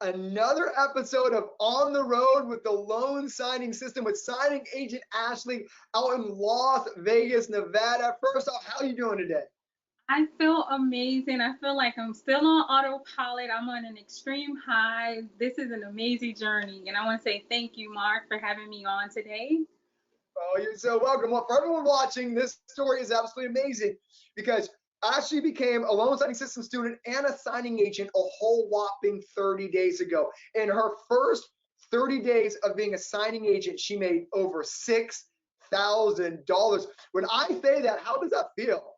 another episode of On the Road with the Loan Signing System with signing agent Ashley out in Las Vegas, Nevada. First off, how are you doing today? I feel amazing. I feel like I'm still on autopilot. I'm on an extreme high. This is an amazing journey. And I want to say thank you, Mark, for having me on today. Oh, you're so welcome. Well, for everyone watching, this story is absolutely amazing because Ashley became a loan signing system student and a signing agent a whole whopping 30 days ago. In her first 30 days of being a signing agent, she made over $6,000. When I say that, how does that feel?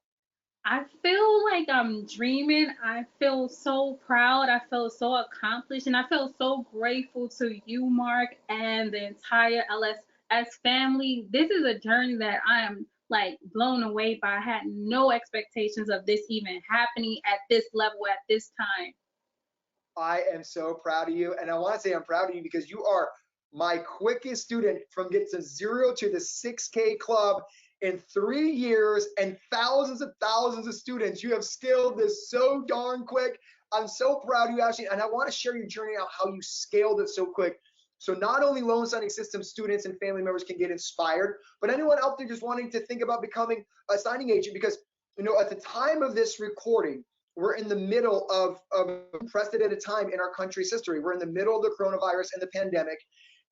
I feel like I'm dreaming. I feel so proud. I feel so accomplished. And I feel so grateful to you, Mark, and the entire LSS family. This is a journey that I am like blown away by. I had no expectations of this even happening at this level at this time. I am so proud of you. And I want to say I'm proud of you because you are my quickest student from getting to 0 to the 6K club in 3 years and thousands of students. You have scaled this so darn quick. I'm so proud of you, Ashley. And I want to share your journey out, how you scaled it so quick. So not only loan signing system students and family members can get inspired, but anyone out there just wanting to think about becoming a signing agent, because at the time of this recording, we're in the middle of unprecedented time in our country's history. We're in the middle of the coronavirus and the pandemic,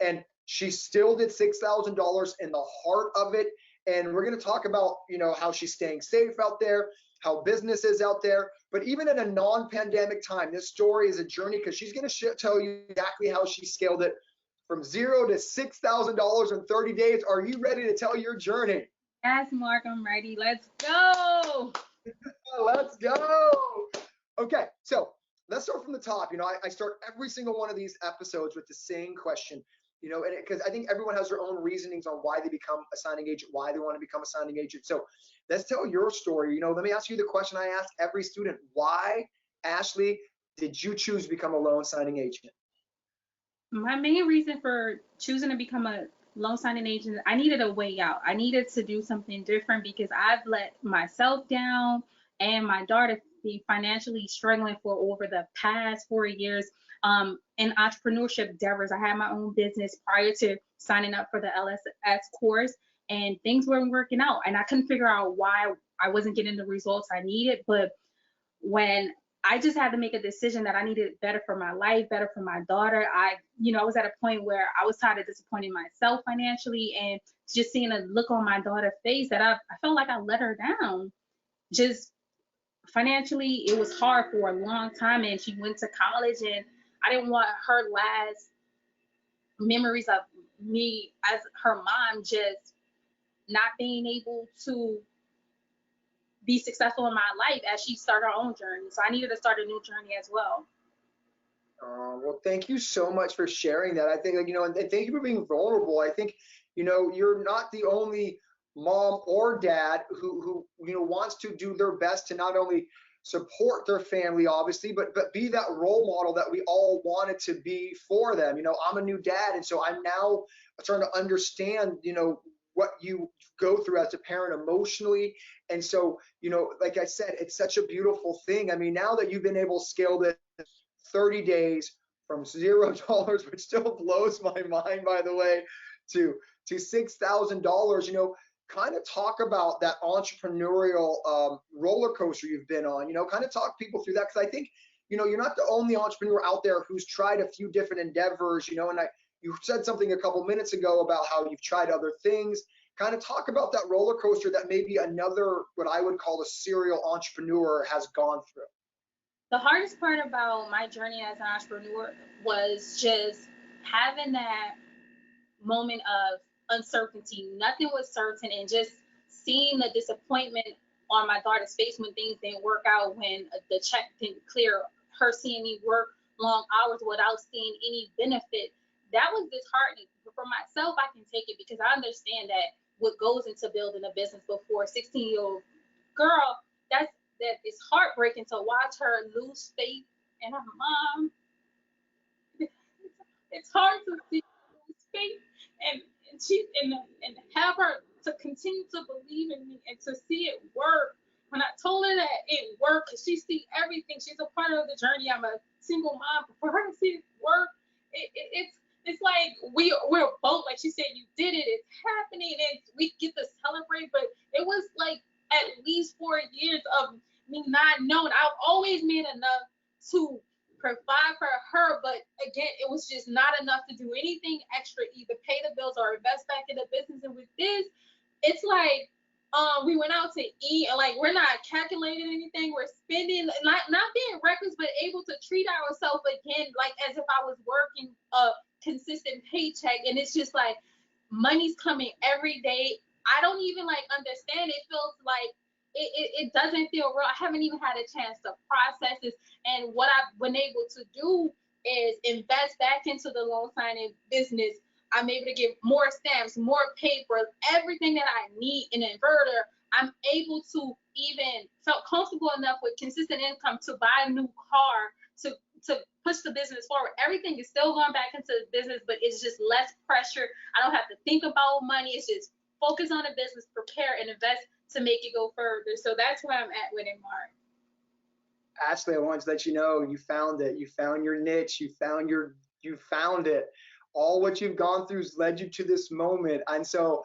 and she still did $6,000 in the heart of it. And we're going to talk about, how she's staying safe out there, how business is out there. But even in a non-pandemic time, this story is a journey because she's going to tell you exactly how she scaled it from 0 to $6,000 in 30 days. Are you ready to tell your journey? Yes, Mark, I'm ready. Let's go. Let's go. Okay, so let's start from the top. I start every single one of these episodes with the same question, and because I think everyone has their own reasonings on why they become a signing agent, why they want to become a signing agent. So let's tell your story. Let me ask you the question I ask every student. Why, Ashley, did you choose to become a loan signing agent? My main reason for choosing to become a loan signing agent, I needed a way out. I needed to do something different because I've let myself down and my daughter be financially struggling for over the past 4 years in entrepreneurship endeavors. I had my own business prior to signing up for the LSS course, and things weren't working out. And I couldn't figure out why I wasn't getting the results I needed. But when I just had to make a decision that I needed better for my life, better for my daughter. I was at a point where I was tired of disappointing myself financially and just seeing a look on my daughter's face that I felt like I let her down. Just financially, it was hard for a long time, and she went to college, and I didn't want her last memories of me as her mom just not being able to be successful in my life as she started her own journey. So I needed to start a new journey as well. Well, thank you so much for sharing that. I think, and thank you for being vulnerable. I think, you're not the only mom or dad who wants to do their best to not only support their family, obviously, but be that role model that we all wanted to be for them. I'm a new dad, and so I'm now starting to understand, what you go through as a parent emotionally. And so, like I said, it's such a beautiful thing. I mean, now that you've been able to scale this 30 days from $0, which still blows my mind, by the way, to $6,000, kind of talk about that entrepreneurial roller coaster you've been on, kind of talk people through that. Because I think, you're not the only entrepreneur out there who's tried a few different endeavors, and you said something a couple minutes ago about how you've tried other things. Kind of talk about that roller coaster that maybe another, what I would call a serial entrepreneur, has gone through. The hardest part about my journey as an entrepreneur was just having that moment of uncertainty. Nothing was certain, and just seeing the disappointment on my daughter's face when things didn't work out, when the check didn't clear, her seeing me work long hours without seeing any benefit. That was disheartening. But for myself, I can take it because I understand that what goes into building a business. But for a 16-year-old girl, that is heartbreaking to watch her lose faith in her mom. It's hard to see her lose faith and have her to continue to believe in me and to see it work. When I told her that it worked, because she see everything, she's a part of the journey. I'm a single mom, but for her to see it work like we're both, like she said, you did it, it's happening, and we get to celebrate. But it was like at least 4 years of me not knowing. I've always made enough to provide for her, but again, it was just not enough to do anything extra, either pay the bills or invest back in the business. And with this, it's like we went out to eat, and like we're not calculating anything, we're spending, not being reckless, but able to treat ourselves again like as if I was working a consistent paycheck. And it's just like money's coming every day. I don't even like understand. It feels like it doesn't feel real. I haven't even had a chance to process this. And what I've been able to do is invest back into the loan signing business. I'm able to get more stamps, more paper, everything that I need in an inverter. I'm able to even felt comfortable enough with consistent income to buy a new car, to push the business forward. Everything is still going back into the business, but it's just less pressure. I don't have to think about money. It's just focus on the business, prepare, and invest to make it go further. So that's where I'm at with it, Mark. Ashley, I wanted to let you know you found it. You found your niche. You found it. All what you've gone through has led you to this moment. And so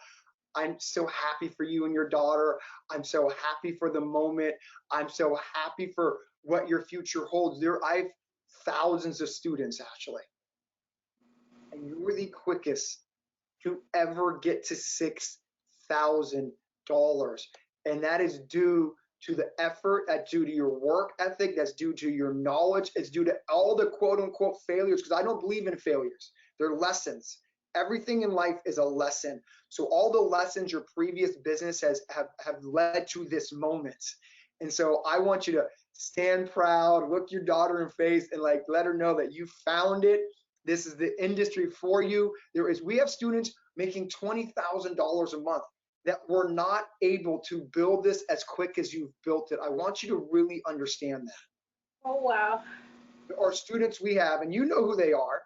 I'm so happy for you and your daughter. I'm so happy for the moment. I'm so happy for what your future holds. I've thousands of students, actually. And you were the quickest to ever get to $6,000. And that is due to the effort, that's due to your work ethic, that's due to your knowledge, it's due to all the quote unquote failures, because I don't believe in failures. They're lessons. Everything in life is a lesson. So all the lessons your previous business have led to this moment. And so I want you to stand proud, look your daughter in the face, and like let her know that you found it. This is the industry for you. We have students making $20,000 a month that were not able to build this as quick as you've built it. I want you to really understand that. Oh, wow. There are students we have, and you know who they are,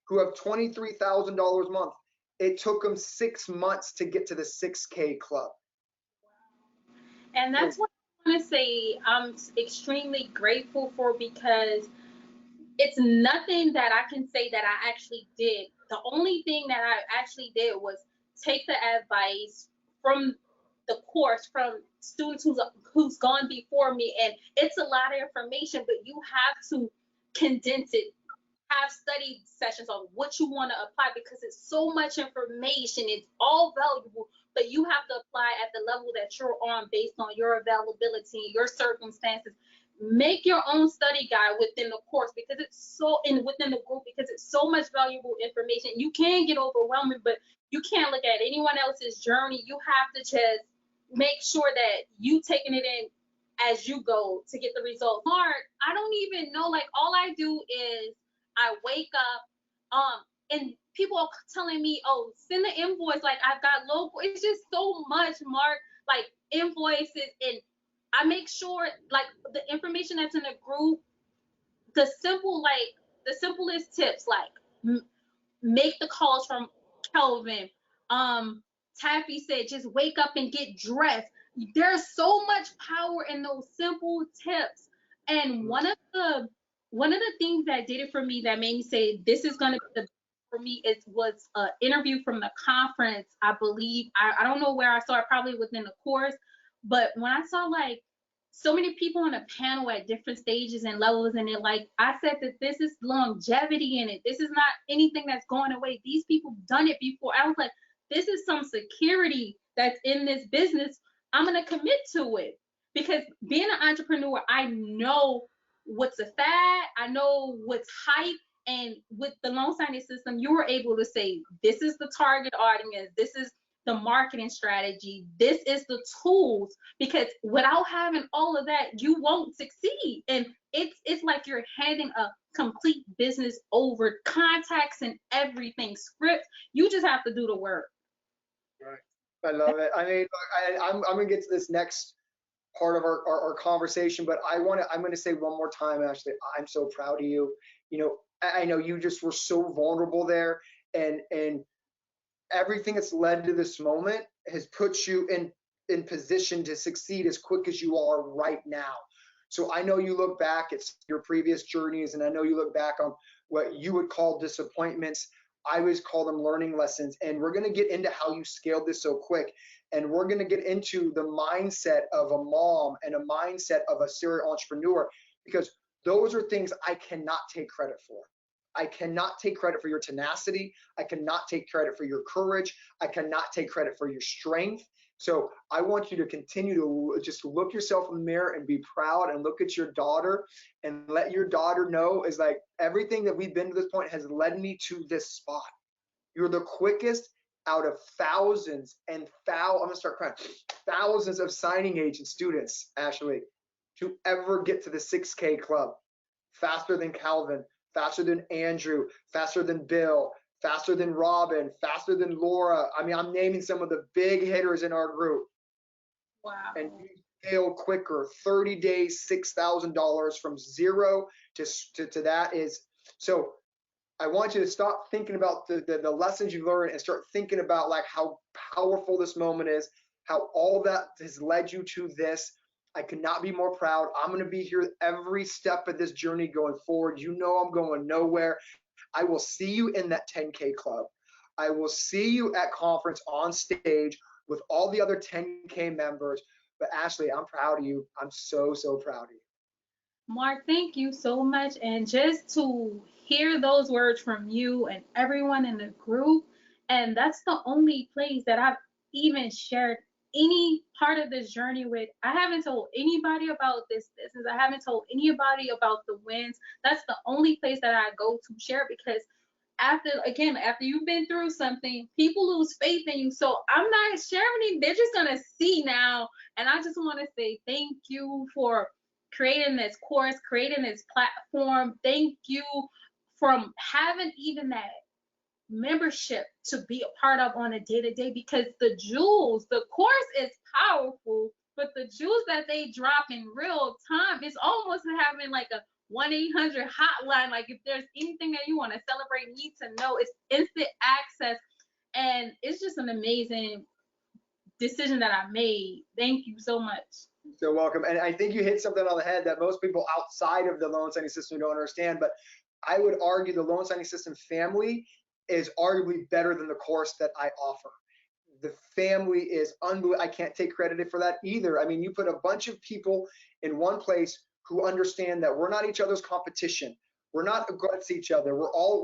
who have $23,000 a month. It took them 6 months to get to the 6K club. And that's what I want to say I'm extremely grateful for, because it's nothing that I can say that I actually did. The only thing that I actually did was take the advice from the course, from students who's gone before me. And it's a lot of information, but you have to condense it, have study sessions on what you want to apply, because it's so much information. It's all valuable, but you have to apply at the level that you're on based on your availability, your circumstances. Make your own study guide within the course, because it's within the group, because it's so much valuable information. You can get overwhelming, but you can't look at anyone else's journey. You have to just make sure that you taking it in as you go to get the results. Mark, I don't even know, like all I do is I wake up, and people are telling me, oh, send the invoice, like I've got local. It's just so much, Mark, like invoices, and I make sure like the information that's in the group, the simplest tips, like make the calls from Kelvin. Taffy said, just wake up and get dressed. There's so much power in those simple tips. And one of the things that did it for me, that made me say this is gonna be the for me, was an interview from the conference. I believe I don't know where I saw it, probably within the course, but when I saw like so many people on a panel at different stages and levels, and I said that this is longevity in it. This is not anything that's going away. These people done it before. I was like, this is some security that's in this business. I'm gonna commit to it, because being an entrepreneur, I know what's a fad, I know what's hype. And with the loan signing system, you were able to say, this is the target audience, this is the marketing strategy, this is the tools, because without having all of that, you won't succeed. And it's like you're handing a complete business over, contacts and everything, scripts. You just have to do the work. Right. I love it. I mean, I'm gonna get to this next part of our conversation, but I'm gonna say one more time, Ashley, I'm so proud of you. You know, I know you just were so vulnerable there, and everything that's led to this moment has put you in position to succeed as quick as you are right now. So I know you look back at your previous journeys, and I know you look back on what you would call disappointments. I always call them learning lessons. And we're going to get into how you scaled this so quick. And we're going to get into the mindset of a mom and a mindset of a serial entrepreneur, because those are things I cannot take credit for. I cannot take credit for your tenacity. I cannot take credit for your courage. I cannot take credit for your strength. So I want you to continue to just look yourself in the mirror and be proud, and look at your daughter and let your daughter know is like, everything that we've been to this point has led me to this spot. You're the quickest out of thousands and I'm gonna start crying, thousands of signing agent students, Ashley, to ever get to the 6K club. Faster than Calvin, faster than Andrew, faster than Bill, faster than Robin, faster than Laura. I mean, I'm naming some of the big hitters in our group. Wow. And you scale quicker. 30 days, $6,000 from zero to that is. So I want you to stop thinking about the lessons you learned and start thinking about like how powerful this moment is, how all that has led you to this. I could not be more proud. I'm going to be here every step of this journey going forward. You know I'm going nowhere. I will see you in that 10K club. I will see you at conference on stage with all the other 10K members. But Ashley, I'm proud of you. I'm so, so proud of you. Mark, thank you so much. And just to hear those words from you and everyone in the group, and that's the only place that I've even shared any part of this journey with. I haven't told anybody about this business. I haven't told anybody about the wins. That's the only place that I go to share, because after you've been through something, people lose faith in you. So I'm not sharing it. They're just gonna see now. And I just want to say thank you for creating this course, creating this platform. Thank you from having even that membership to be a part of on a day-to-day, because the course is powerful, but the jewels that they drop in real time, it's almost having like a 1-800 hotline. Like, if there's anything that you want to celebrate, need to know, it's instant access. And it's just an amazing decision that I made. Thank you so much. So welcome. And I think you hit something on the head that most people outside of the loan signing system don't understand, but I would argue the loan signing system family is arguably better than the course that I offer. The family is unbelievable. I can't take credit for that either. I mean, you put a bunch of people in one place who understand that we're not each other's competition. We're not against each other.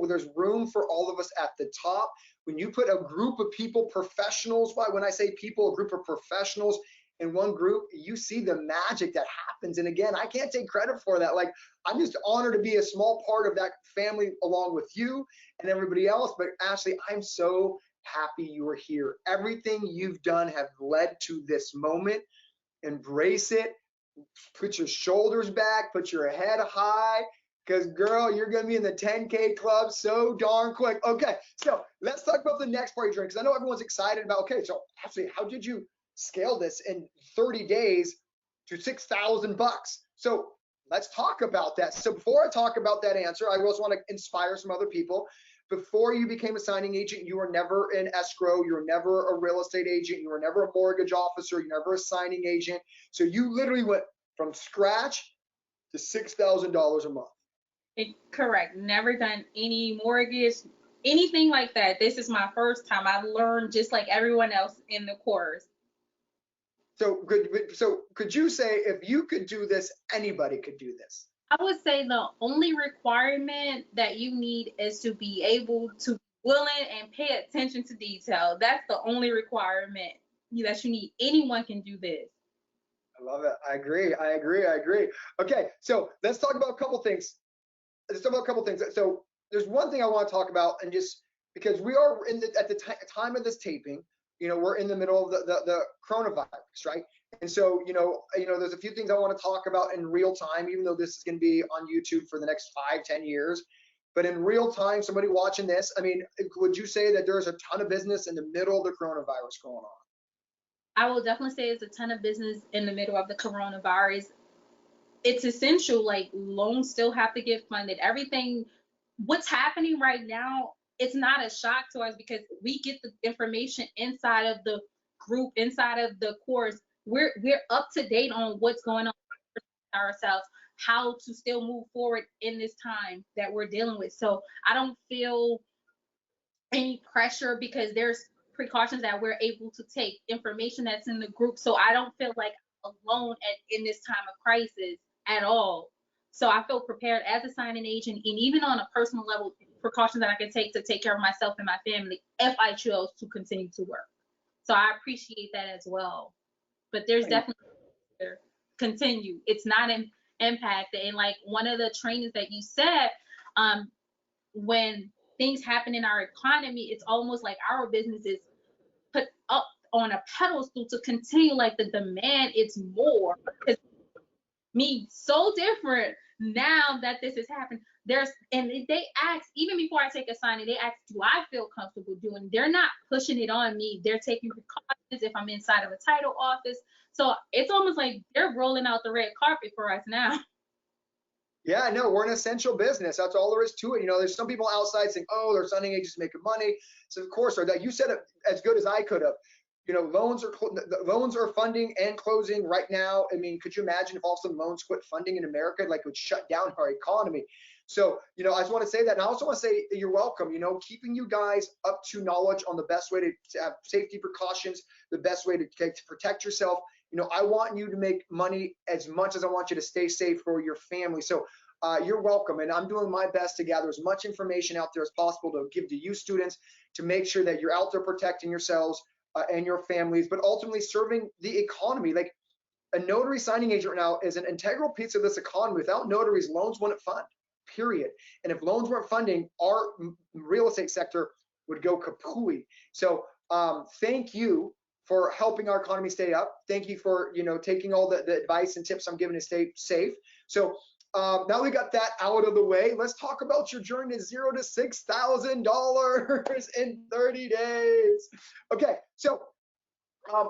There's room for all of us at the top. When you put a group of people, professionals, when I say people, a group of professionals in one group, you see the magic that happens. And again, I can't take credit for that. Like, I'm just honored to be a small part of that family along with you and everybody else. But Ashley, I'm so happy you are here. Everything you've done have led to this moment. Embrace it. Put your shoulders back, put your head high, because girl, you're going to be in the 10K club so darn quick. Okay, so let's talk about the next part of your journey, because I know everyone's excited about, okay, so Ashley, how did you scale this in 30 days to $6,000? So let's talk about that. So before I talk about that answer, I also want to inspire some other people. Before you became a signing agent, you were never in escrow, you were never a real estate agent, you were never a mortgage officer, you were never a signing agent. So you literally went from scratch to $6,000 a month. Correct. Never done any mortgage, anything like that. This is my first time. I've learned just like everyone else in the course. So could you say, if you could do this, anybody could do this? I would say the only requirement that you need is to be able to be willing and pay attention to detail. That's the only requirement that you need. Anyone can do this. I love it. I agree. Okay, so let's talk about a couple things. So there's one thing I want to talk about, and just because we are at the time of this taping, we're in the middle of the coronavirus, right? And so, there's a few things I want to talk about in real time, even though this is going to be on YouTube for the next 5-10 years. But in real time, somebody watching this, I mean, would you say that there's a ton of business in the middle of the coronavirus going on? I will definitely say it's a ton of business in the middle of the coronavirus. It's essential. Like, loans still have to get funded. Everything, what's happening right now, it's not a shock to us, because we get the information inside of the group, inside of the course. We're up to date on what's going on ourselves, how to still move forward in this time that we're dealing with. So I don't feel any pressure because there's precautions that we're able to take, information that's in the group. So I don't feel like I'm alone in this time of crisis at all. So I feel prepared as a signing agent, and even on a personal level, precautions that I can take to take care of myself and my family if I chose to continue to work. So I appreciate that as well. But there's definitely continue. It's not an impact. And like one of the trainings that you said, when things happen in our economy, it's almost like our business is put up on a pedestal to continue, like the demand, it's more. Because me so different now that this has happened. And they ask, even before I take a signing, they ask, do I feel comfortable doing? They're not pushing it on me. They're taking precautions if I'm inside of a title office. So it's almost like they're rolling out the red carpet for us now. Yeah, no, we're an essential business. That's all there is to it. You know, there's some people outside saying, oh, they're signing agents making money. So of course, or that you said it as good as I could have. You know, loans are funding and closing right now. I mean, could you imagine if all of a sudden loans quit funding in America, like it would shut down our economy? So, you know, I just want to say that. And I also want to say that you're welcome, you know, keeping you guys up to knowledge on the best way to have safety precautions, the best way to protect yourself. You know, I want you to make money as much as I want you to stay safe for your family. So you're welcome. And I'm doing my best to gather as much information out there as possible to give to you students to make sure that you're out there protecting yourselves and your families, but ultimately serving the economy. Like a notary signing agent right now is an integral piece of this economy. Without notaries, loans wouldn't fund, period. And if loans weren't funding, our real estate sector would go kapooey. So thank you for helping our economy stay up. Thank you for, you know, taking all the advice and tips I'm giving to stay safe. So now we got that out of the way. Let's talk about your journey to $0 to $6,000 in 30 days. Okay, so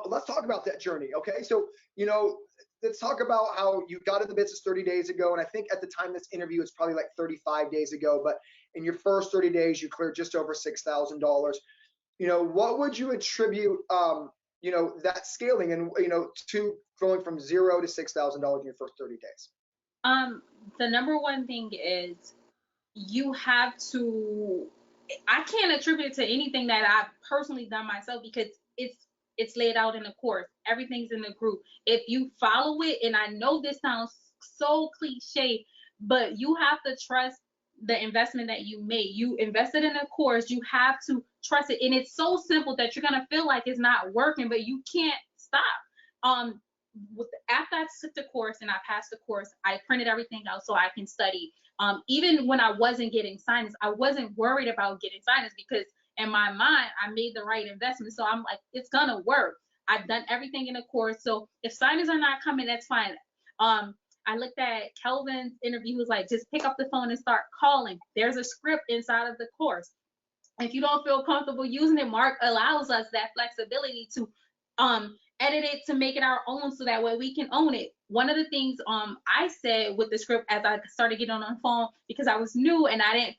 let's talk about that journey. Okay, so you know, let's talk about how you got in the business 30 days ago, and I think at the time of this interview it's probably like 35 days ago. But in your first 30 days, you cleared just over $6,000. You know, what would you attribute, you know, that scaling and you know to going from $0 to $6,000 in your first 30 days? The number one thing is you have to, I can't attribute it to anything that I've personally done myself because it's laid out in the course. Everything's in the group. If you follow it, and I know this sounds so cliche, but you have to trust the investment that you made. You invested in a course, you have to trust it. And it's so simple that you're gonna feel like it's not working, but you can't stop. After I took the course and I passed the course, I printed everything out so I can study. Even when I wasn't getting signings, I wasn't worried about getting signings because in my mind, I made the right investment. So I'm like, it's gonna work. I've done everything in the course. So if signings are not coming, that's fine. I looked at Kelvin's interview. He was like, just pick up the phone and start calling. There's a script inside of the course. If you don't feel comfortable using it, Mark allows us that flexibility to edit it to make it our own so that way we can own it. One of the things I said with the script as I started getting on the phone, because I was new and I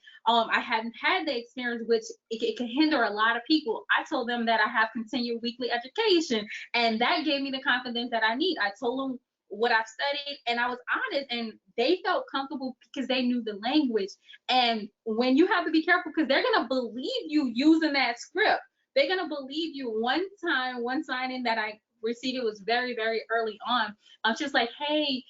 hadn't had the experience, which it can hinder a lot of people. I told them that I have continued weekly education, and that gave me the confidence that I need. I told them what I've studied, and I was honest, and they felt comfortable because they knew the language. And when you have to be careful, because they're gonna believe you using that script. They're gonna believe you. One signing that I received, it was very, very early on. Just like, hey,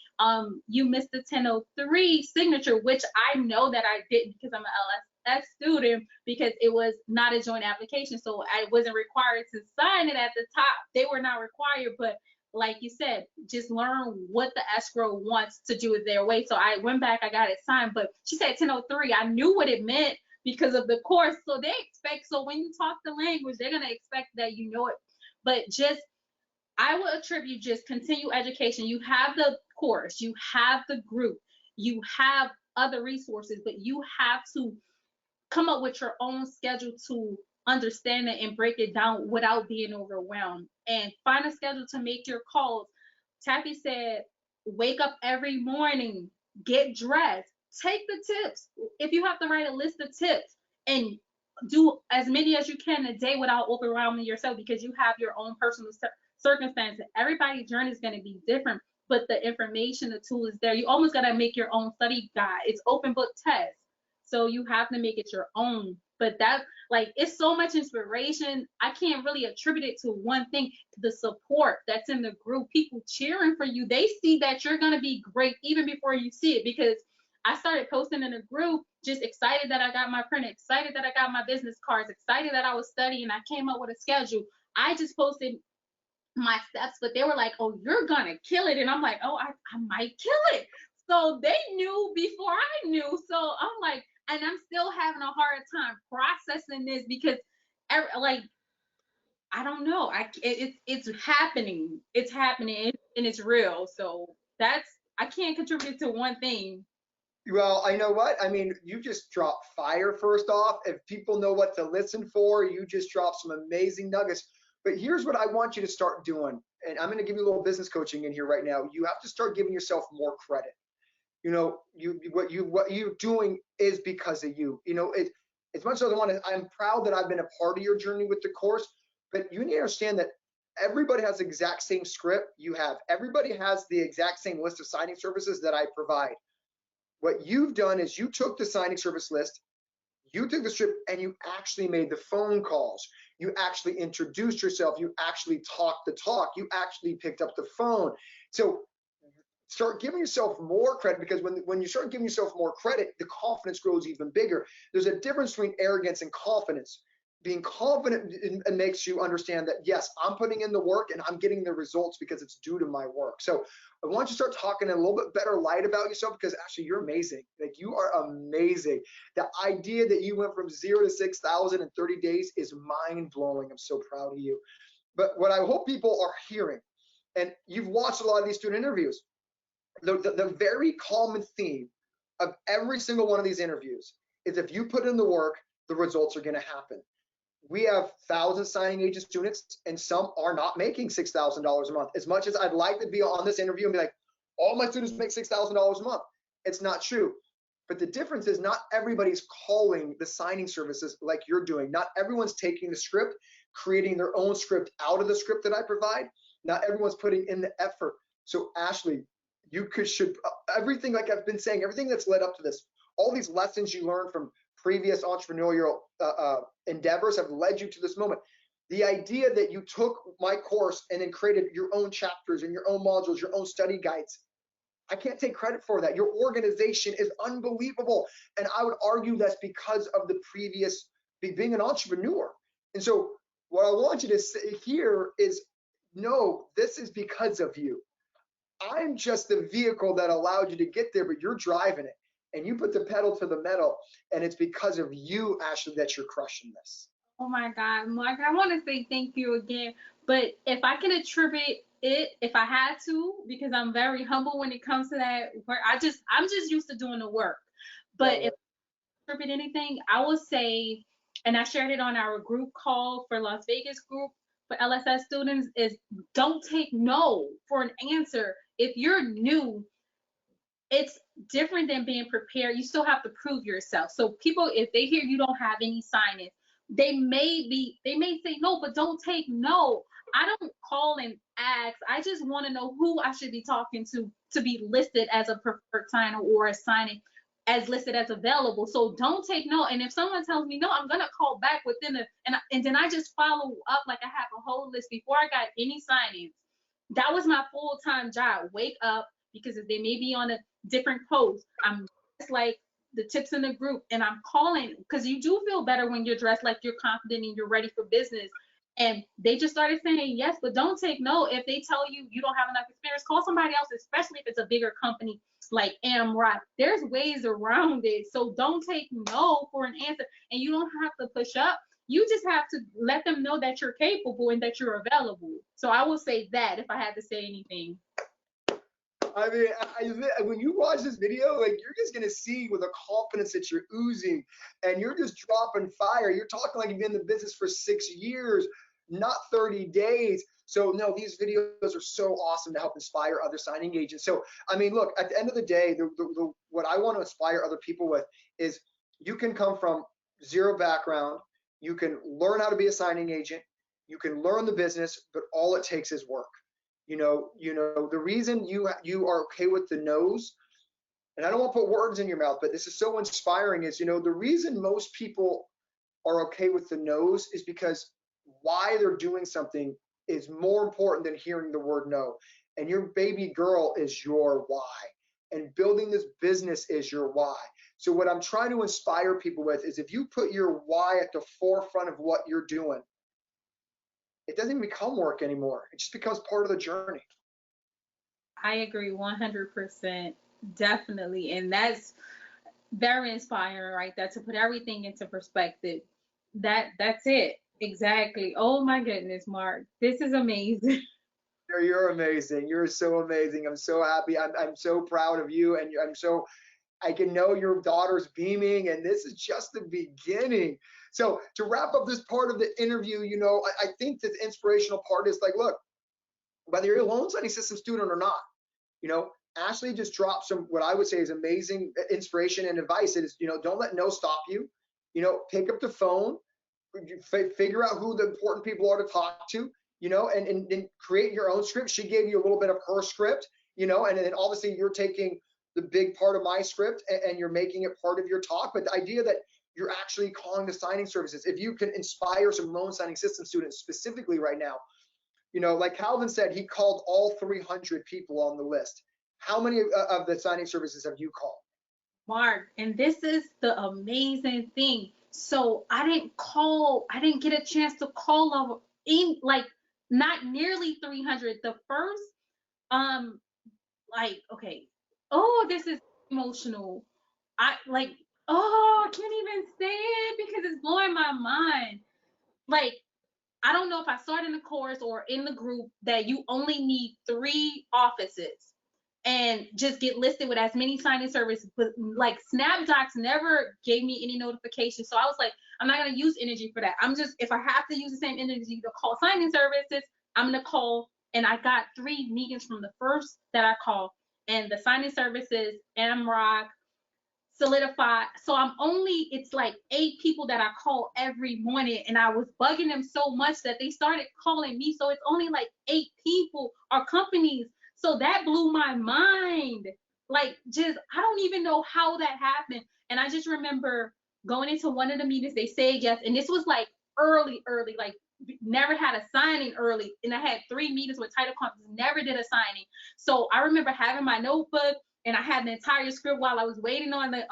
you missed the 1003 signature, which I know that I didn't because I'm an LSS student, because it was not a joint application, so I wasn't required to sign it at the top. They were not required, but like you said, just learn what the escrow wants to do it their way. So I went back, I got it signed, but she said 1003. I knew what it meant because of the course. So they expect, so when you talk the language, they're gonna expect that you know it. But just, I will attribute just continue education. You have the course, you have the group, you have other resources, but you have to come up with your own schedule to understand it and break it down without being overwhelmed, and find a schedule to make your calls. Taffy said, wake up every morning, get dressed, take the tips. If you have to write a list of tips, and do as many as you can a day without overwhelming yourself, because you have your own personal circumstances. Everybody's journey is going to be different, but the information, the tool is there. You almost got to make your own study guide. It's open book test. So you have to make it your own. But that, like, it's so much inspiration. I can't really attribute it to one thing. The support that's in the group, people cheering for you. They see that you're going to be great even before you see it, because I started posting in a group, just excited that I got my print, excited that I got my business cards, excited that I was studying. I came up with a schedule. I just posted my steps, but they were like, oh, you're gonna kill it. And I'm like, oh, I might kill it. So they knew before I knew. So I'm like, and I'm still having a hard time processing this because like, I don't know. It's happening. It's happening and it's real. So that's, I can't contribute to one thing. Well, I know what I mean. You just dropped fire. First off, if people know what to listen for, you just dropped some amazing nuggets. But here's what I want you to start doing, and I'm going to give you a little business coaching in here right now. You have to start giving yourself more credit. You know, what you're doing is because of you. You know, as much as I'm proud that I've been a part of your journey with the course, but you need to understand that everybody has the exact same script you have. Everybody has the exact same list of signing services that I provide. What you've done is you took the signing service list, you took the script, and you actually made the phone calls. You actually introduced yourself. You actually talked the talk. You actually picked up the phone. So start giving yourself more credit, because when you start giving yourself more credit, the confidence grows even bigger. There's a difference between arrogance and confidence. Being confident makes you understand that, yes, I'm putting in the work and I'm getting the results because it's due to my work. So I want you to start talking in a little bit better light about yourself, because actually you're amazing. Like, you are amazing. The idea that you went from 0 to 6,000 in 30 days is mind blowing. I'm so proud of you. But what I hope people are hearing, and you've watched a lot of these student interviews, the very common theme of every single one of these interviews is, if you put in the work, the results are going to happen. We have 1,000 signing agent students, and some are not making $6,000 a month. As much as I'd like to be on this interview and be like, all my students make $6,000 a month, it's not true. But the difference is, not everybody's calling the signing services like you're doing. Not everyone's taking the script, creating their own script out of the script that I provide. Not everyone's putting in the effort. So Ashley, you should everything, like I've been saying, everything that's led up to this, all these lessons you learned from previous entrepreneurial endeavors have led you to this moment. The idea that you took my course and then created your own chapters and your own modules, your own study guides, I can't take credit for that. Your organization is unbelievable. And I would argue that's because of the previous being an entrepreneur. And so what I want you to say here is, no, this is because of you. I'm just the vehicle that allowed you to get there, but you're driving it. And you put the pedal to the metal, and it's because of you, Ashley, that you're crushing this. Oh my God, Mark, I want to say thank you again. But if I can attribute it, if I had to, because I'm very humble when it comes to that work, I'm just used to doing the work. But if I attribute anything, I will say, and I shared it on our group call for Las Vegas group for LSS students, is don't take no for an answer. If you're new, it's different than being prepared. You still have to prove yourself. So people, if they hear you don't have any signings, they may say no, but don't take no. I don't call and ask. I just want to know who I should be talking to be listed as a preferred signer or a signing as listed as available. So don't take no. And if someone tells me no, I'm gonna call back within and then I just follow up like I have a whole list before I got any signings. That was my full-time job. Wake up, because they may be on a different post. I'm just like the tips in the group, and I'm calling, because you do feel better when you're dressed like you're confident and you're ready for business. And they just started saying yes, but don't take no. If they tell you you don't have enough experience, call somebody else, especially if it's a bigger company like Amrock. There's ways around it. So don't take no for an answer, and you don't have to push up. You just have to let them know that you're capable and that you're available. So I will say that if I had to say anything. I mean, when you watch this video, like, you're just gonna see with the confidence that you're oozing, and you're just dropping fire. You're talking like you've been in the business for 6 years, not 30 days. So no, these videos are so awesome to help inspire other signing agents. So I mean, look, at the end of the day, what I want to inspire other people with is, you can come from zero background, you can learn how to be a signing agent, you can learn the business, but all it takes is work. You know, the reason you are okay with the no's, and I don't want to put words in your mouth, but this is so inspiring, is, the reason most people are okay with the no's is because why they're doing something is more important than hearing the word no. And your baby girl is your why. And building this business is your why. So what I'm trying to inspire people with is, if you put your why at the forefront of what you're doing, it doesn't even become work anymore. It just becomes part of the journey. I agree 100%, definitely. And that's very inspiring right there, to put everything into perspective. That's it. Exactly. Oh my goodness, Mark. This is amazing. You're amazing. You're so amazing. I'm so happy. I'm so proud of you, and I can know your daughter's beaming, and this is just the beginning. So to wrap up this part of the interview, I think the inspirational part is like, look, whether you're a loan signing system student or not, Ashley just dropped some, what I would say is amazing inspiration and advice. It is, don't let no stop you. Pick up the phone, figure out who the important people are to talk to, and create your own script. She gave you a little bit of her script, and then obviously you're taking the big part of my script and you're making it part of your talk. But the idea that you're actually calling the signing services, if you can inspire some loan signing system students specifically right now, like Calvin said, he called all 300 people on the list. How many of the signing services have you called? Mark, and this is the amazing thing. So I didn't get a chance to call over in, like, not nearly 300. The first, okay. Oh, this is emotional. I can't even say it because it's blowing my mind. Like, I don't know if I saw it in the course or in the group that you only need 3 offices and just get listed with as many signing services. But like, SnapDocs never gave me any notification. So I was like, I'm not going to use energy for that. If I have to use the same energy to call signing services, I'm going to call. And I got 3 meetings from the first that I called. And the signing services, AMROC, Solidify. So it's like 8 people that I call every morning, and I was bugging them so much that they started calling me. So it's only like 8 people or companies. So that blew my mind. Like, I don't even know how that happened. And I just remember going into one of the meetings, they said yes. And this was like early, like never had a signing early. And I had 3 meetings with title companies, never did a signing. So I remember having my notebook, and I had the entire script while I was waiting on the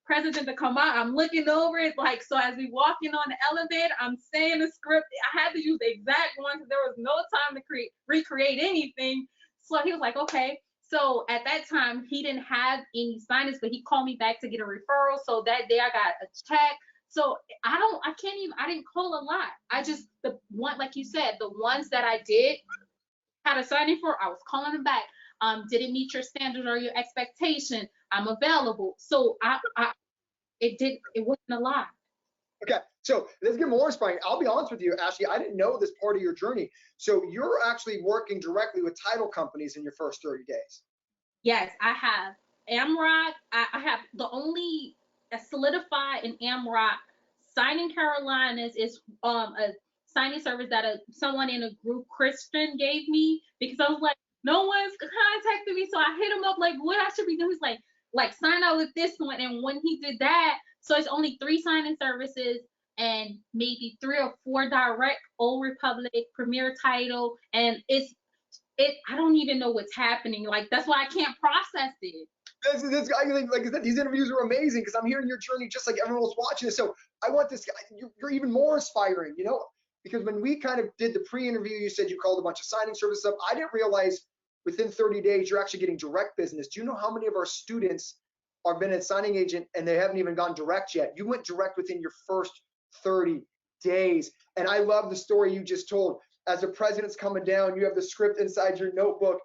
president to come out. I'm looking over it, like, so as we walking on the elevator, I'm saying the script. I had to use the exact one because there was no time to recreate anything. So he was like, okay. So at that time, he didn't have any signings, but he called me back to get a referral. So that day I got a check. So I didn't call a lot. The one, like you said, the ones that I did had a signing for, I was calling them back. Did it meet your standard or your expectation? I'm available. So it wasn't a lot. Okay, so let's get more inspiring. I'll be honest with you, Ashley, I didn't know this part of your journey. So you're actually working directly with title companies in your first 30 days. Yes, I have AMROC. I have the only Solidify and AMROC. Signing Carolinas is a signing service that someone in a group, Christian, gave me, because I was like, no one's contacted me. So I hit him up like, what I should be doing. He's like sign out with this one. And when he did that, so it's only 3 signing services and maybe 3 or 4 direct, Old Republic, Premier Title, and I don't even know what's happening. Like, that's why I can't process it. This guy, like I said, these interviews are amazing because I'm hearing your journey just like everyone else watching this. So I want this guy, you're even more inspiring, because when we kind of did the pre-interview, you said you called a bunch of signing services up. I didn't realize within 30 days you're actually getting direct business. Do you know how many of our students are been a signing agent and they haven't even gone direct yet? You went direct within your first 30 days. And I love the story you just told. As the president's coming down, you have the script inside your notebook,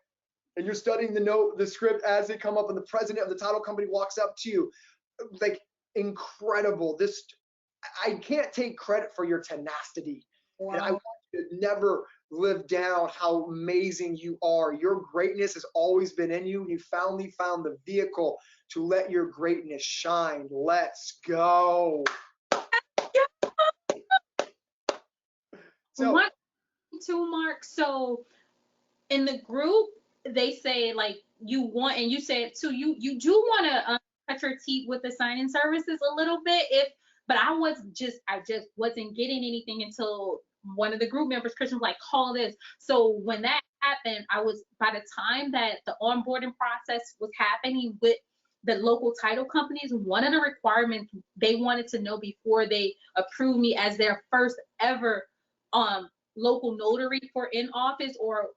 and you're studying the script as they come up, and the president of the title company walks up to you. Like, incredible. I can't take credit for your tenacity. Wow. And I want you to never live down how amazing you are. Your greatness has always been in you, and you finally found the vehicle to let your greatness shine. Let's go. So, Mark, so in the group, they say, like, you want, and you said too, you do want to cut your teeth with the signing services a little bit, but I just wasn't getting anything until one of the group members, Christian, was like, call this. So when that happened, by the time that the onboarding process was happening with the local title companies, one of the requirements they wanted to know before they approved me as their first ever local notary for in office or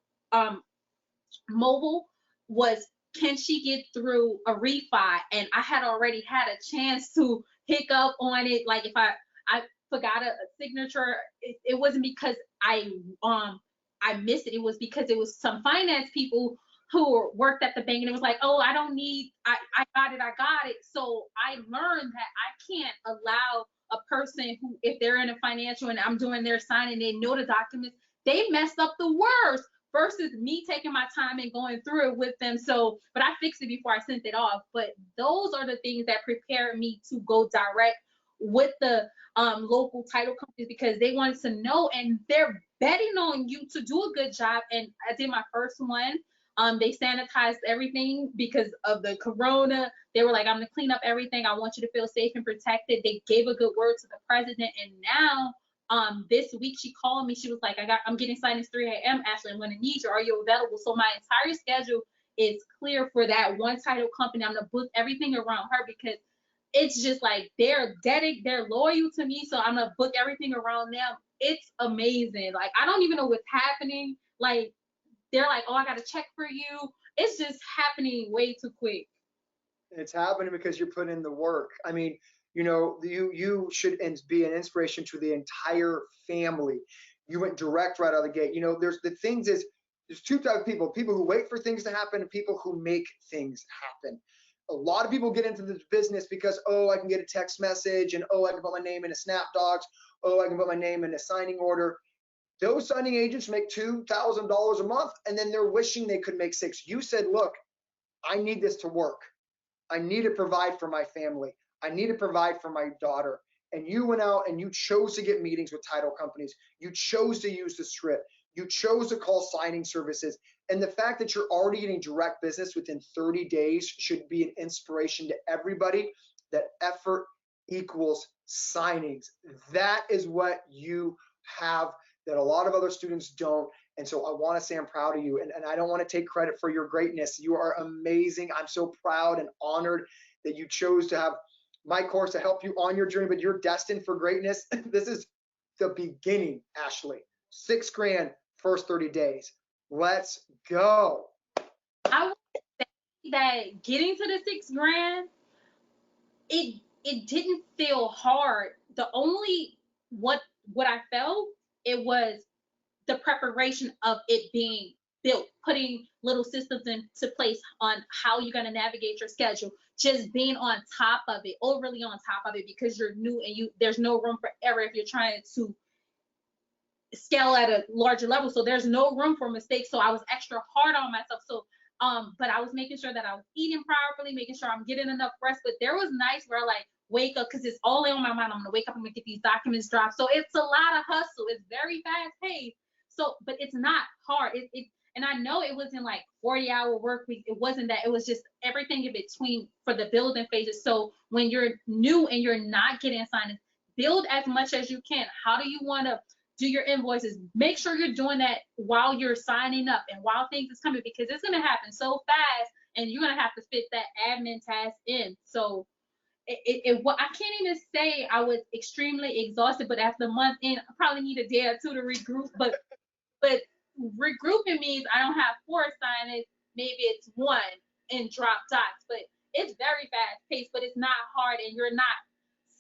mobile was, can she get through a refi? And I had already had a chance to hiccup on it. Like if I forgot a signature, it wasn't because I missed it. It was because it was some finance people who worked at the bank, and it was like, oh, I don't need, I got it. So I learned that I can't allow a person who, if they're in a financial and I'm doing their signing, they know the documents, they messed up the worst versus me taking my time and going through it with them. So, but I fixed it before I sent it off. But those are the things that prepared me to go direct with the local title companies, because they wanted to know, and they're betting on you to do a good job. And I did my first one. They sanitized everything because of the corona. They were like, I'm gonna clean up everything. I want you to feel safe and protected. They gave a good word to the president. And now, this week she called me. She was like, I'm getting signed at 3 a.m. Ashley, I'm gonna need you. Are you available? So my entire schedule is clear for that one title company. I'm gonna book everything around her because it's just like they're loyal to me. So I'm gonna book everything around them. It's amazing. Like I don't even know what's happening. Like they're like, oh, I got to check for you. It's just happening way too quick. It's happening because you're putting in the work. I mean, you should be an inspiration to the entire family. You went direct right out of the gate. There's two types of people who wait for things to happen and people who make things happen. A lot of people get into this business because, oh, I can get a text message, and oh, I can put my name in a SnapDocs. Oh, I can put my name in a signing order. Those signing agents make $2,000 a month, and then they're wishing they could make $6,000. You said, look, I need this to work. I need to provide for my family. I need to provide for my daughter. And you went out and you chose to get meetings with title companies. You chose to use the script. You chose to call signing services. And the fact that you're already getting direct business within 30 days should be an inspiration to everybody that effort equals signings. That is what you have that a lot of other students don't. And so I want to say I'm proud of you. And I don't want to take credit for your greatness. You are amazing. I'm so proud and honored that you chose to have my course to help you on your journey, but you're destined for greatness. This is the beginning, Ashley. $6,000 first 30 days. Let's go. I would say that getting to the $6,000, it didn't feel hard. The only what I felt, it was the preparation of it being built, putting little systems into place on how you're going to navigate your schedule, just being on top of it, overly on top of it, because you're new and there's no room for error if you're trying to scale at a larger level. So there's no room for mistakes. So I was extra hard on myself. So but I was making sure that I was eating properly, making sure I'm getting enough rest. But there was nights where I like wake up, because it's all on my mind. I'm gonna wake up, I'm gonna get these documents dropped. So it's a lot of hustle. It's very fast paced. So, but it's not hard. And I know it wasn't like 40-hour work week. It wasn't that. It was just everything in between for the building phases. So when you're new and you're not getting signed, build as much as you can. How do you want to do your invoices? Make sure you're doing that while you're signing up and while things is coming, because it's going to happen so fast and you're going to have to fit that admin task in. So I can't even say I was extremely exhausted, but after the month in, I probably need a day or two to regroup. But regrouping means I don't have 4 signings, maybe it's 1 in drop dots. But it's very fast paced, but it's not hard, and you're not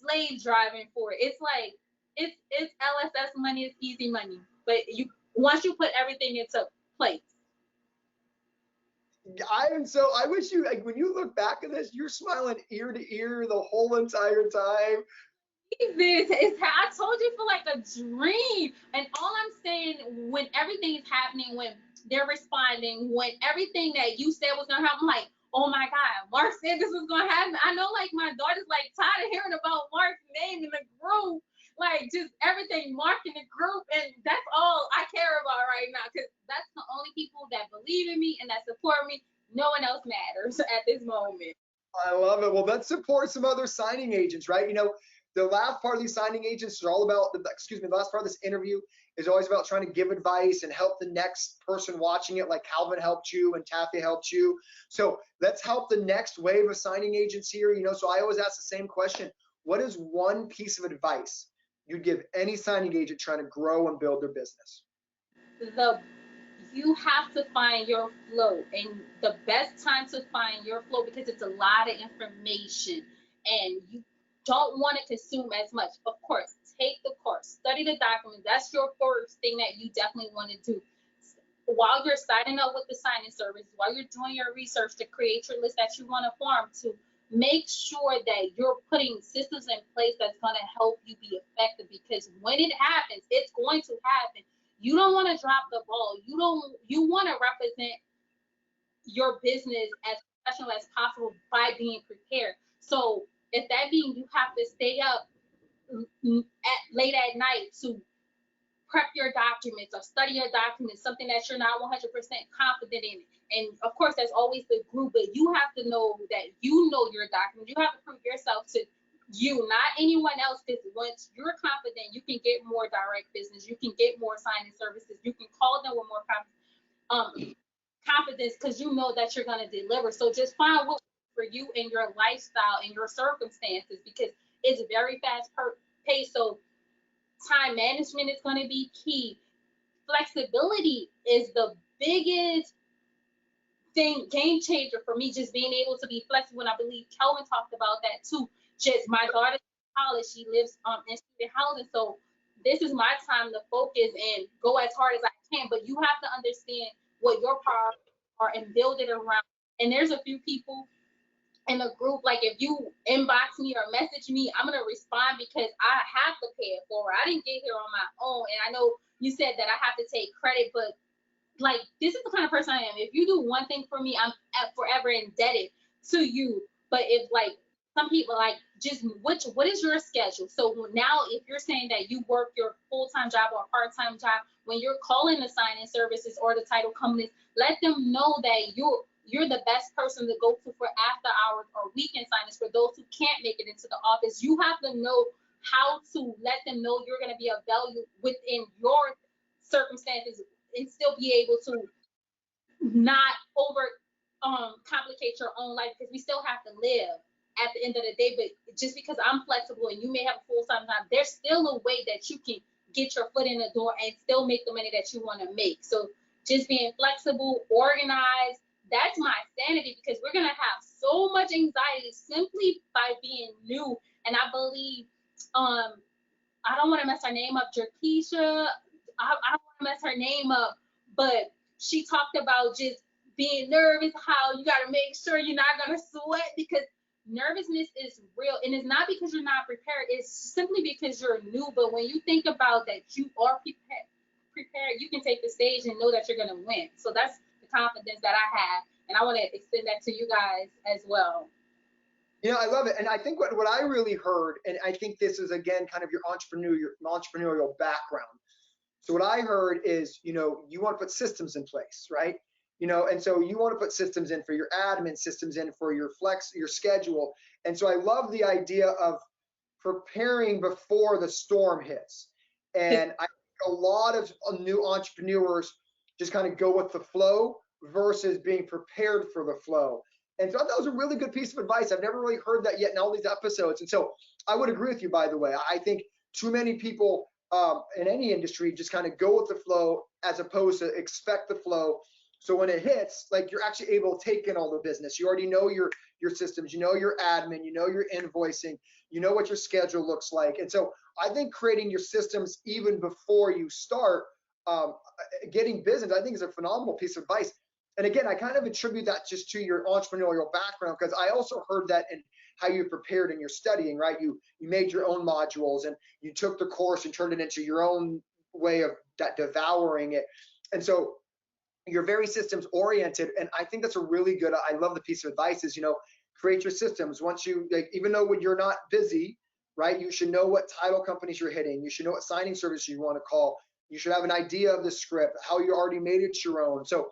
slave driving for it. It's like it's LSS money, it's easy money. But once you put everything into place. I wish you, like, when you look back at this, you're smiling ear to ear the whole entire time. I told you, for like a dream. And all I'm saying, when everything is happening, when they're responding, when everything that you said was gonna happen, I'm like, oh my God, Mark said this was gonna happen. I know, like, my daughter's like tired of hearing about Mark's name in the group, like just everything Mark in the group, and that's all I care about right now, because that's the only people that believe in me and that support me. no one else matters at this moment. I love it. Well, let's support some other signing agents, right? The last part of these signing agents is all about, the last part of this interview is always about trying to give advice and help the next person watching it, like Calvin helped you and Taffy helped you. So let's help the next wave of signing agents here. So I always ask the same question. What is one piece of advice you'd give any signing agent trying to grow and build their business? You have to find your flow, and the best time to find your flow, because it's a lot of information and you don't want to consume as much. Of course, take the course, study the documents. That's your first thing that you definitely want to do. While you're signing up with the signing service, while you're doing your research to create your list that you want to farm to, make sure that you're putting systems in place that's going to help you be effective, because when it happens, it's going to happen. You don't want to drop the ball. You want to represent your business as professional as possible by being prepared. So if that means you have to stay up late at night to prep your documents or study your documents, something that you're not 100% confident in. And of course, there's always the group, but you have to know that you know your documents. You have to prove yourself to you, not anyone else, because once you're confident, you can get more direct business, you can get more signing services, you can call them with more confidence, because you know that you're going to deliver. So just find what for you and your lifestyle and your circumstances, because it's very fast paced. So time management is going to be key. Flexibility is the biggest thing, game changer for me, just being able to be flexible. And I believe Kelvin talked about that too. Just my daughter's in college, she lives in student housing, so this is my time to focus and go as hard as I can. But you have to understand what your priorities are and build it around. And there's a few people in the group, like if you inbox me or message me, I'm gonna respond, because I have to pay it forward. I didn't get here on my own. And I know you said that I have to take credit, but like, this is the kind of person I am. If you do one thing for me, I'm forever indebted to you. But if like some people, like, just what is your schedule? So now if you're saying that you work your full-time job or part-time job, when you're calling the signing services or the title companies, let them know that you're the best person to go to for after hours or weekend signings for those who can't make it into the office. You have to know how to let them know you're going to be of value within your circumstances and still be able to not over complicate your own life, because we still have to live at the end of the day. But just because I'm flexible and you may have a full-time job, there's still a way that you can get your foot in the door and still make the money that you want to make. So just being flexible, organized, that's my sanity, because we're going to have so much anxiety simply by being new. And I believe, I don't want to mess her name up, Jerkeisha, I don't want to mess her name up, but she talked about just being nervous, how you got to make sure you're not going to sweat, because nervousness is real. And it's not because you're not prepared, it's simply because you're new. But when you think about that you are prepared, you can take the stage and know that you're going to win. So that's the confidence that I have. And I want to extend that to you guys as well. I love it. And I think what I really heard, and I think this is, again, kind of your entrepreneurial background. So what I heard is, you want to put systems in place, right? And so you want to put systems in for your admin, systems in for your your schedule. And so I love the idea of preparing before the storm hits. And I think a lot of new entrepreneurs just kind of go with the flow versus being prepared for the flow. And so I thought that was a really good piece of advice. I've never really heard that yet in all these episodes. And so I would agree with you, by the way. I think too many people in any industry just kind of go with the flow as opposed to expect the flow. So when it hits, like, you're actually able to take in all the business. You already know your systems, you know your admin, you know your invoicing, you know what your schedule looks like. And so I think creating your systems even before you start getting business, I think, is a phenomenal piece of advice. And again, I kind of attribute that just to your entrepreneurial background, because I also heard that in how you prepared in your studying, right? You made your own modules and you took the course and turned it into your own way of devouring it. And so you're very systems oriented. And I think that's a really good, I love the piece of advice is, create your systems. Once you, like, even though when you're not busy, right, you should know what title companies you're hitting. You should know what signing service you want to call. You should have an idea of the script, how you already made it your own. So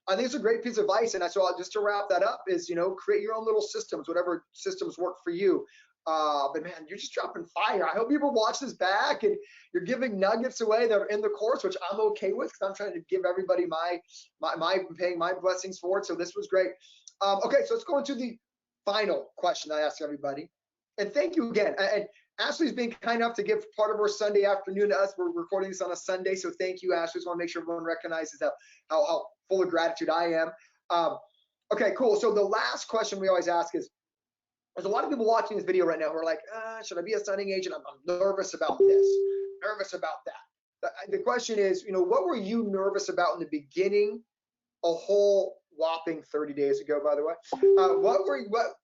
I think it's a great piece of advice. And so just to wrap that up is, create your own little systems, whatever systems work for you. But man, you're just dropping fire. I hope people watch this back and you're giving nuggets away that are in the course, which I'm okay with because I'm trying to give everybody my paying my blessings for it. So this was great. Okay, so let's go into the final question I ask everybody. And thank you again. And Ashley's been kind enough to give part of her Sunday afternoon to us. We're recording this on a Sunday, so thank you, Ashley. Just want to make sure everyone recognizes how full of gratitude I am. Okay, cool. So the last question we always ask is, there's a lot of people watching this video right now who are like, should I be a signing agent? I'm nervous about this, nervous about that. The question is, what were you nervous about in the beginning? A whole whopping 30 days ago, by the way.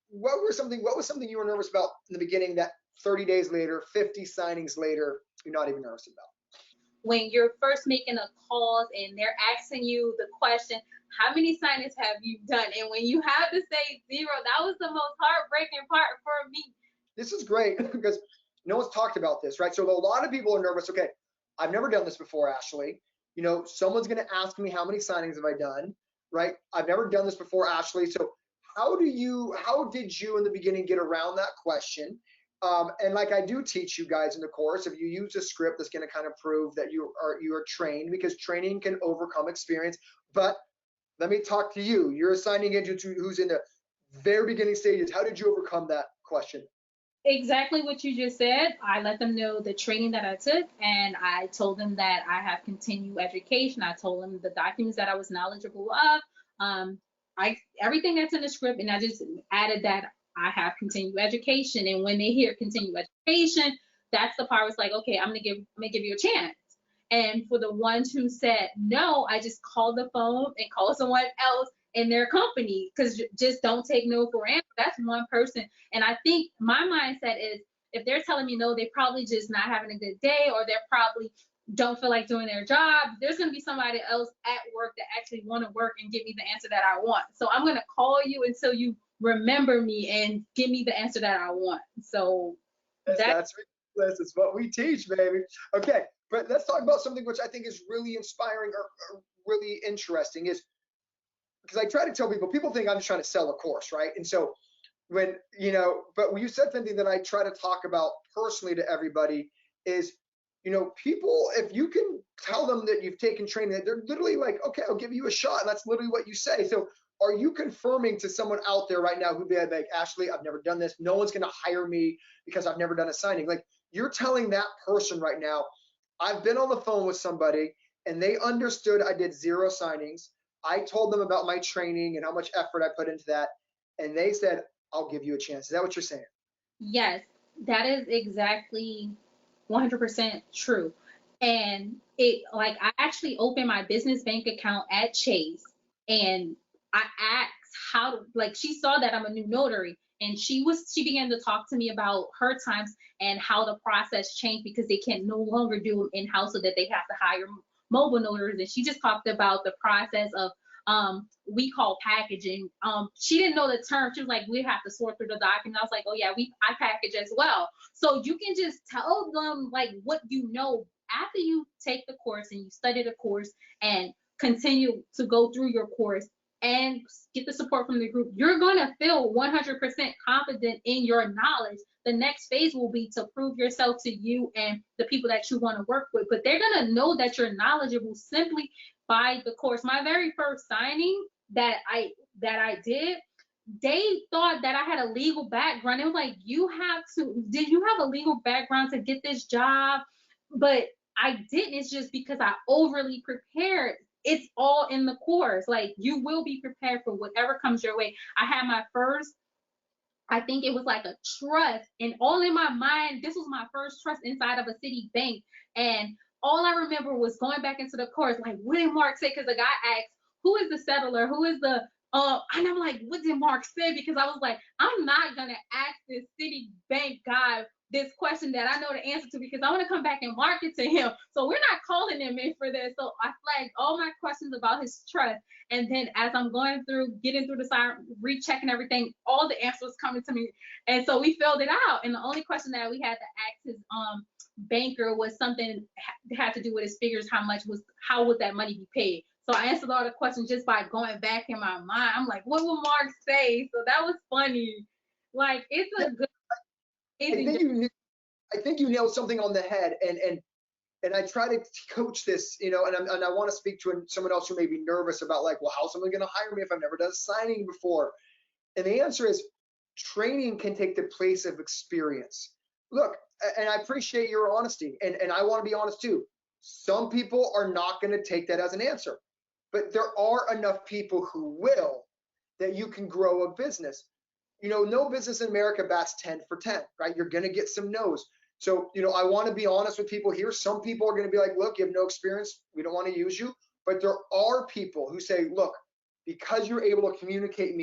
What was something you were nervous about in the beginning that 30 days later, 50 signings later, you're not even nervous about? When you're first making a call and they're asking you the question, how many signings have you done? And when you have to say 0, that was the most heartbreaking part for me. This is great because no one's talked about this, right? So a lot of people are nervous. Okay, I've never done this before, Ashley. Someone's going to ask me how many signings have I done, right? I've never done this before, Ashley. So how did you in the beginning get around that question? And like I do teach you guys in the course, if you use a script that's going to kind of prove that you are trained, because training can overcome experience. But let me talk to you. You're a signing agent who's in the very beginning stages. How did you overcome that question? Exactly what you just said. I let them know the training that I took, and I told them that I have continued education. I told them the documents that I was knowledgeable of. Everything that's in the script, and I just added that I have continued education. And when they hear continued education, that's the part where it's like, okay, I'm gonna give you a chance. And for the ones who said no, I just called the phone and called someone else in their company, because just don't take no for an answer. That's one person. And I think my mindset is, if they're telling me no, they're probably just not having a good day, or they're probably don't feel like doing their job. There's going to be somebody else at work that actually want to work and give me the answer that I want. So I'm going to call you until you remember me and give me the answer that I want. So that's ridiculous. It's what we teach, baby. Okay, but let's talk about something which I think is really inspiring or really interesting, is because I try to tell people think I'm just trying to sell a course, right? And so but when you said something that I try to talk about personally to everybody is, people, if you can tell them that you've taken training, that they're literally like, okay, I'll give you a shot. And that's literally what you say. So are you confirming to someone out there right now who'd be like, Ashley, I've never done this. No one's going to hire me because I've never done a signing. Like, you're telling that person right now, I've been on the phone with somebody and they understood I did 0 signings. I told them about my training and how much effort I put into that. And they said, I'll give you a chance. Is that what you're saying? Yes, that is exactly 100% true. And I actually opened my business bank account at Chase, and I asked she saw that I'm a new notary, and she began to talk to me about her times and how the process changed because they can no longer do them in-house, so that they have to hire mobile notaries. And she just talked about the process of we call packaging. She didn't know the term. She was like, we have to sort through the document. I was like, oh yeah, I package as well. So you can just tell them like what you know after you take the course and you study the course and continue to go through your course and get the support from the group. You're gonna feel 100% confident in your knowledge. The next phase will be to prove yourself to you and the people that you want to work with. But they're gonna know that you're knowledgeable simply by the course. My very first signing that I did, they thought that I had a legal background. It was like, did you have a legal background to get this job? But I didn't. It's just because I overly prepared. It's all in the course. Like, you will be prepared for whatever comes your way. I had my first, I think it was like a trust, and all in my mind, this was my first trust inside of a city bank. And all I remember was going back into the course, like, what did Mark say? Because the guy asked, who is the settler? Who is the, and I'm like, what did Mark say? Because I was like, I'm not going to ask this city bank guy this question that I know the answer to, because I want to come back and market to him. So we're not calling him in for this. So I flagged all my questions about his trust. And then as I'm going through, getting through the sign, rechecking everything, all the answers coming to me. And so we filled it out. And the only question that we had to ask his banker was something had to do with his figures. How would that money be paid? So I answered all the questions just by going back in my mind. I'm like, what will Mark say? So that was funny. Like, it's a good, amazing job. I think you nailed something on the head, and I try to coach this, you know, and I want to speak to someone else who may be nervous about, like, well, how's someone going to hire me if I've never done signing before? And the answer is training can take the place of experience. Look, and I appreciate your honesty, and I want to be honest too. Some people are not going to take that as an answer, but there are enough people who will, that you can grow a business. You know, no business in America bats 10 for 10, right? You're going to get some no's. So, you know, I want to be honest with people here. Some people are going to be like, look, you have no experience, we don't want to use you. But there are people who say, look, because you're able to communicate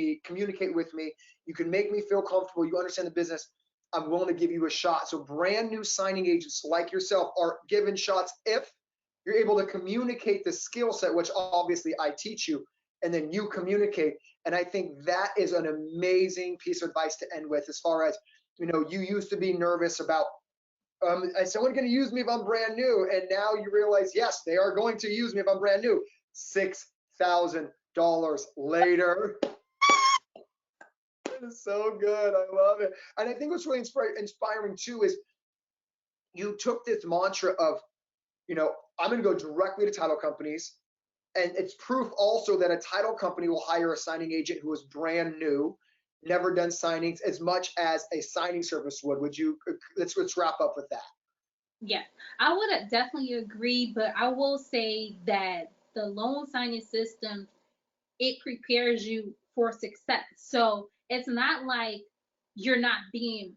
with me, you can make me feel comfortable, you understand the business, I'm willing to give you a shot. So brand new signing agents like yourself are given shots if you're able to communicate the skill set, which obviously I teach you, and then you communicate. And I think that is an amazing piece of advice to end with, as far as, you know, you used to be nervous about, is someone going to use me if I'm brand new? And now you realize, yes, they are going to use me if I'm brand new. $6,000 later. It is so good. I love it. And I think what's really inspiring too is you took this mantra of, you know, I'm going to go directly to title companies. And it's proof also that a title company will hire a signing agent who is brand new, never done signings, as much as a signing service would. Would you, let's wrap up with that. Yeah, I would definitely agree, but I will say that the loan signing system, it prepares you for success. So it's not like you're not being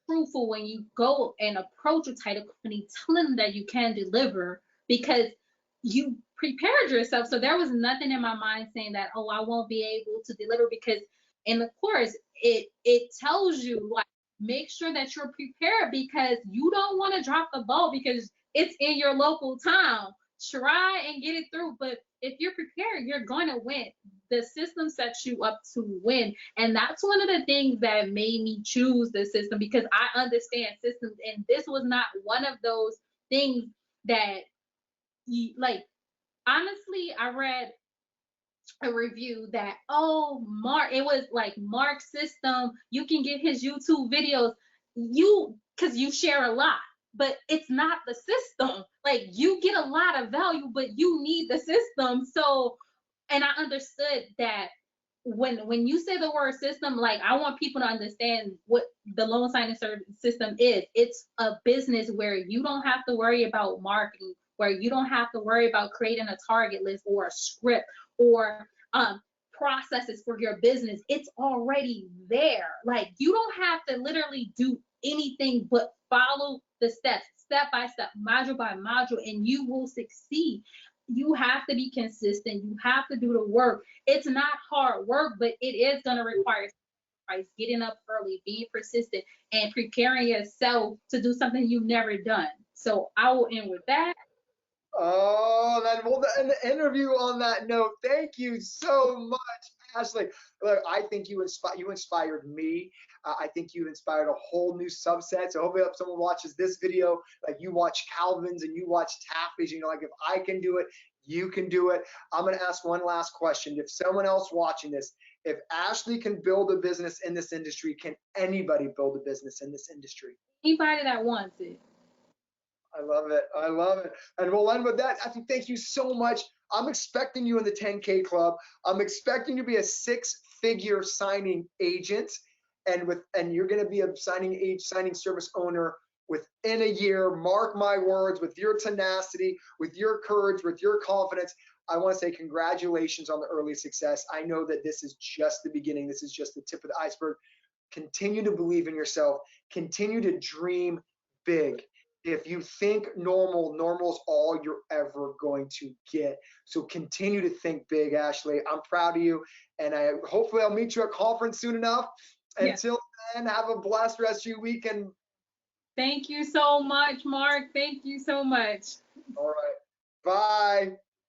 truthful when you go and approach a title company telling them that you can deliver, because you prepared yourself. So there was nothing in my mind saying that, oh, I won't be able to deliver, because in the course it tells you, like, make sure that you're prepared, because you don't want to drop the ball because it's in your local town. Try and get it through, but if you're prepared, you're going to win. The system sets you up to win, and that's one of the things that made me choose the system, because I understand systems, and this was not one of those things that you, like, honestly, I read a review that, oh, Mark, it was like Mark's system, you can get his YouTube videos, because you share a lot, but it's not the system. Like, you get a lot of value, but you need the system. So, and I understood that when you say the word system, like, I want people to understand what the loan signing service system is. It's a business where you don't have to worry about marketing, where you don't have to worry about creating a target list or a script or processes for your business. It's already there. Like, you don't have to literally do anything but follow the steps, step by step, module by module, and you will succeed. You have to be consistent. You have to do the work. It's not hard work, but it is going to require getting up early, being persistent, and preparing yourself to do something you've never done. So I will end with that. Oh, then we'll end the interview on that note. Thank you so much, Ashley. Look, I think you inspired me. I think you inspired a whole new subset. So hopefully if someone watches this video, like, you watch Calvin's and you watch Taffy's, you know, like, if I can do it, you can do it. I'm going to ask one last question. If someone else watching this, if Ashley can build a business in this industry, can anybody build a business in this industry? Anybody that wants it. I love it. I love it. And we'll end with that. Ashley, thank you so much. I'm expecting you in the 10K club. I'm expecting you to be a 6-figure signing agent, and you're going to be a signing service owner within a year. Mark my words, with your tenacity, with your courage, with your confidence. I want to say congratulations on the early success. I know that this is just the beginning. This is just the tip of the iceberg. Continue to believe in yourself. Continue to dream big. If you think normal is all you're ever going to get. So continue to think big, Ashley. I'm proud of you, and hopefully I'll meet you at conference soon enough. Yeah. Until then, have a blessed rest of your weekend. Thank you so much, Mark. Thank you so much. All right. Bye.